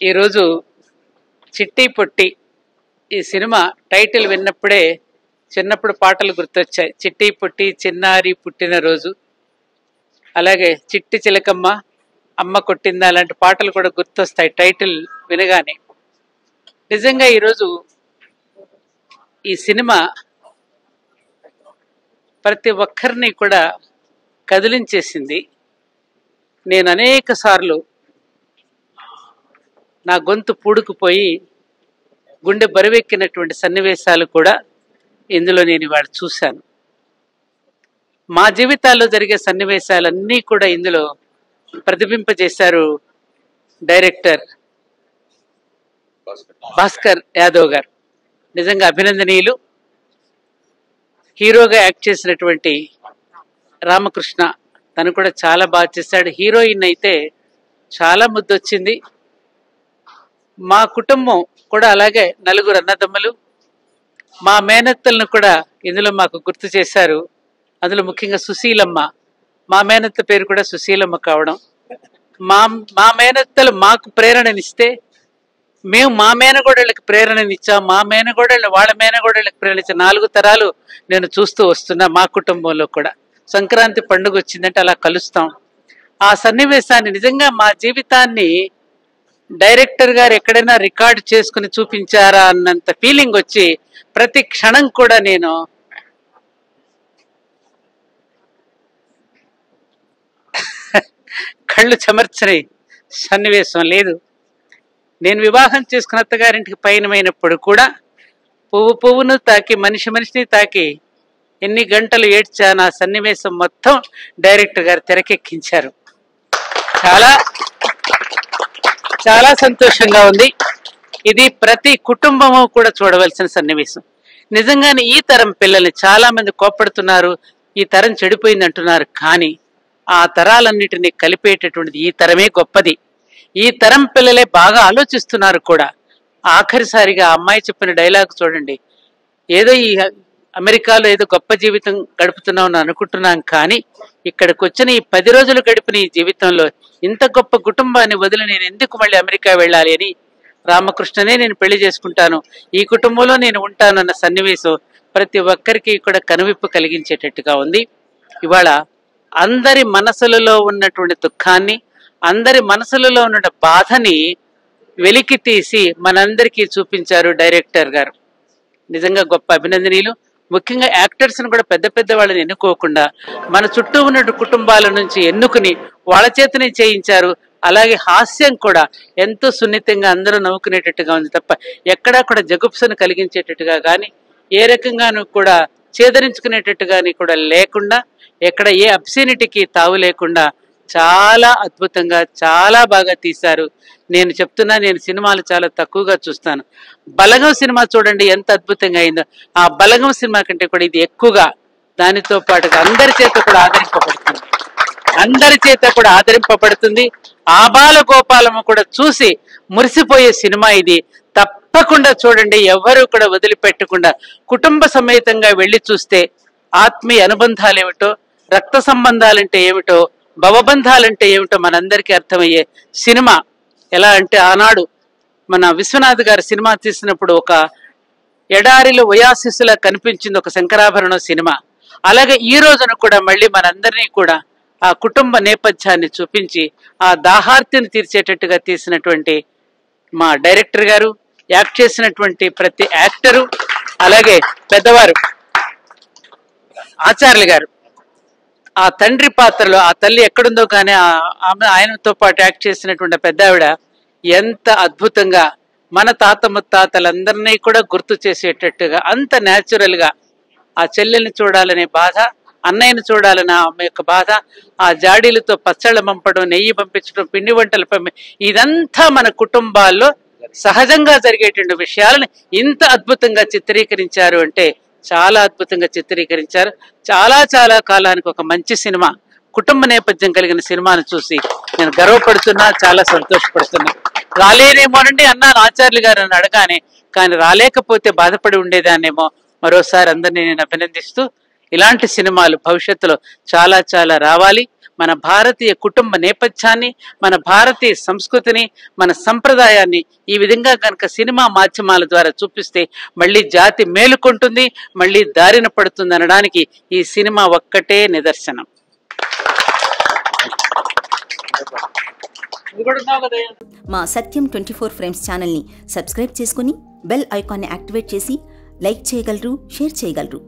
ఈరోజు చిట్టి పొట్టి ఈ సినిమా టైటిల్ విన్నప్పుడే చిన్నప్పుడు పాటలు గుర్తొచ్చాయి. చిట్టి పొట్టి చిన్నారి పుట్టినరోజు, అలాగే చిట్టి చిలకమ్మ అమ్మ కొట్టిందా అలాంటి పాటలు కూడా గుర్తొస్తాయి టైటిల్ వినగానే. నిజంగా ఈరోజు ఈ సినిమా ప్రతి ఒక్కరిని కూడా కదిలించేసింది. నేను అనేక సార్లు నా గొంతు పూడుకుపోయి గుండె బరువెక్కినటువంటి సన్నివేశాలు కూడా ఇందులో నేను ఇవాళ చూశాను. మా జీవితాల్లో జరిగే సన్నివేశాలన్నీ కూడా ఇందులో ప్రతిబింపజేశారు డైరెక్టర్ భాస్కర్ యాదవ్ గారు. నిజంగా అభినందనీయులు. హీరోగా యాక్ట్ చేసినటువంటి రామకృష్ణ తను కూడా చాలా బాగా చేశాడు. హీరోయిన్ అయితే చాలా ముద్దొచ్చింది. మా కుటుంబం కూడా అలాగే, నలుగురు అన్నదమ్ములు, మా మేనత్తలను కూడా ఇందులో మాకు గుర్తు చేశారు. అందులో ముఖ్యంగా సుశీలమ్మ, మా మేనత్త పేరు కూడా సుశీలమ్మ కావడం, మా మేనత్తలు మాకు ప్రేరణనిస్తే మేము మా మేనగోడళ్ళకి ప్రేరణనిచ్చాం, మా మేనగోడళ్ళు వాళ్ళ మేనగోడళ్ళకి ప్రేరణించాం. 4 తరాలు నేను చూస్తూ వస్తున్నా. మా కుటుంబంలో కూడా సంక్రాంతి పండుగ వచ్చిందంటే అలా కలుస్తాం. ఆ సన్నివేశాన్ని నిజంగా మా జీవితాన్ని డైరెక్టర్ గారు ఎక్కడైనా రికార్డు చేసుకుని చూపించారా అన్నంత ఫీలింగ్ వచ్చి ప్రతి క్షణం కూడా నేను కళ్ళు చెమర్చని సన్నివేశం లేదు. నేను వివాహం చేసుకున్న అత్తగారింటికి పయనమైనప్పుడు కూడా పువ్వును తాకి మనిషిని తాకి ఎన్ని గంటలు ఏడ్చాను. ఆ సన్నివేశం మొత్తం డైరెక్టర్ గారు తెరకెక్కించారు. చాలా చాలా సంతోషంగా ఉంది. ఇది ప్రతి కుటుంబము కూడా చూడవలసిన సన్నివేశం. నిజంగానే ఈ తరం పిల్లల్ని చాలా మంది కోప్పడుతున్నారు, ఈ తరం చెడిపోయింది అంటున్నారు. కానీ ఆ తరాలన్నిటినీ కలిపేటటువంటిది ఈ తరమే గొప్పది. ఈ తరం పిల్లలే బాగా ఆలోచిస్తున్నారు కూడా. ఆఖరిసారిగా ఆ అమ్మాయి చెప్పిన డైలాగ్ చూడండి. ఏదో ఈ అమెరికాలో ఏదో గొప్ప జీవితం గడుపుతున్నామని అనుకుంటున్నాం, కానీ ఇక్కడికి వచ్చిన ఈ 10 రోజులు గడిపిన ఈ జీవితంలో ఇంత గొప్ప కుటుంబాన్ని వదిలి నేను ఎందుకు మళ్ళీ అమెరికా వెళ్ళాలి అని, రామకృష్ణనే నేను పెళ్లి చేసుకుంటాను, ఈ కుటుంబంలో నేను ఉంటానన్న సన్నివేశం ప్రతి ఒక్కరికి కూడా కనువిప్పు కలిగించేటట్టుగా ఉంది. ఇవాళ అందరి మనసులలో ఉన్నటువంటి దుఃఖాన్ని, అందరి మనసులలో ఉన్న బాధని వెలికి తీసి మనందరికీ చూపించారు డైరెక్టర్ గారు. నిజంగా గొప్ప అభినందనీయులు. ముఖ్యంగా యాక్టర్స్ని కూడా పెద్ద పెద్ద వాళ్ళని ఎన్నుకోకుండా మన చుట్టూ ఉన్న కుటుంబాల నుంచి ఎన్నుకుని వాళ్ళ చేతనే చేయించారు. అలాగే హాస్యం కూడా ఎంతో సున్నితంగా అందరూ నవ్వుకునేటట్టుగా ఉంది తప్ప ఎక్కడా కూడా జగుప్సను కలిగించేటట్టుగా కానీ, ఏ రకంగానూ కూడా ఛేదరించుకునేటట్టుగాని కూడా లేకుండా, ఎక్కడ ఏ అబ్సినిటీకి తావు లేకుండా చాలా అద్భుతంగా చాలా బాగా తీశారు. నేను చెప్తున్నా, నేను సినిమాలు చాలా తక్కువగా చూస్తాను. బలగం సినిమా చూడండి ఎంత అద్భుతంగా అయిందో. ఆ బలగం సినిమా కంటే కూడా ఇది ఎక్కువగా దానితో పాటుగా అందరి చేత కూడా ఆదరింపబడుతుంది. ఆబాల గోపాలము కూడా చూసి మురిసిపోయే సినిమా ఇది. తప్పకుండా చూడండి. ఎవరు కూడా వదిలిపెట్టకుండా కుటుంబ సమేతంగా వెళ్ళి చూస్తే ఆత్మీయ అనుబంధాలు ఏమిటో, రక్త సంబంధాలంటే ఏమిటో, భవబంధాలంటే ఏమిటో మనందరికీ అర్థమయ్యే సినిమా. ఎలా అంటే ఆనాడు మన విశ్వనాథ్ గారు సినిమా తీసినప్పుడు ఒక ఎడారిలో ఒయాసిస్లా కనిపించింది ఒక శంకరాభరణం సినిమా. అలాగే ఈ రోజున కూడా మళ్ళీ మనందరినీ కూడా ఆ కుటుంబ నేపథ్యాన్ని చూపించి ఆ దాహార్తిని తీర్చేటట్టుగా తీసినటువంటి మా డైరెక్టర్ గారు, యాక్ట్ చేసినటువంటి ప్రతి యాక్టరు, అలాగే పెద్దవారు ఆచార్యులు గారు ఆ తండ్రి పాత్రలో, ఆ తల్లి ఎక్కడుందో కానీ ఆమె ఆయనతో పాటు యాక్ట్ చేసినటువంటి పెద్ద ఆవిడ ఎంత అద్భుతంగా మన తాత ముత్తాతలందరినీ కూడా గుర్తు చేసేటట్టుగా అంత న్యాచురల్ గా ఆ చెల్లెల్ని చూడాలనే బాధ, అన్నయ్యని చూడాలనే ఆమె యొక్క బాధ, ఆ జాడీలతో పచ్చళ్ళ పంపడం, నెయ్యి పంపించడం, పిండి వంటలు ఇదంతా మన కుటుంబాల్లో సహజంగా జరిగేటువంటి విషయాలను ఇంత అద్భుతంగా చిత్రీకరించారు అంటే చాలా అద్భుతంగా చిత్రీకరించారు. చాలా చాలా కాలానికి ఒక మంచి సినిమా, కుటుంబ నేపథ్యం కలిగిన సినిమాను చూసి నేను గర్వపడుతున్నా, చాలా సంతోషపడుతున్నా. రాలేనేమోనండి అన్నాను ఆచార్యులు గారు అని అడగానే, కానీ రాలేకపోతే బాధపడి ఉండేదాన్నేమో. మరోసారి అందరినీ నేను అభినందిస్తూ ఇలాంటి సినిమాలు భవిష్యత్తులో చాలా చాలా రావాలి. మన భారతీయ కుటుంబ నేపథ్యాన్ని, మన భారతీయ సంస్కృతిని, మన సంప్రదాయాన్ని ఈ విధంగా కనుక సినిమా మాధ్యమాల ద్వారా చూపిస్తే మళ్ళీ జాతి మేలుకుంటుంది, మళ్ళీ దారిన పడుతుంది అనడానికి ఈ సినిమా ఒక్కటే నిదర్శనం. మా సత్యం 24 ఫ్రేమ్స్ ఛానల్ని సబ్స్క్రైబ్ చేసుకుని బెల్ ఐకాన్ని యాక్టివేట్ చేసి లైక్ చేయగలరు, షేర్ చేయగలరు.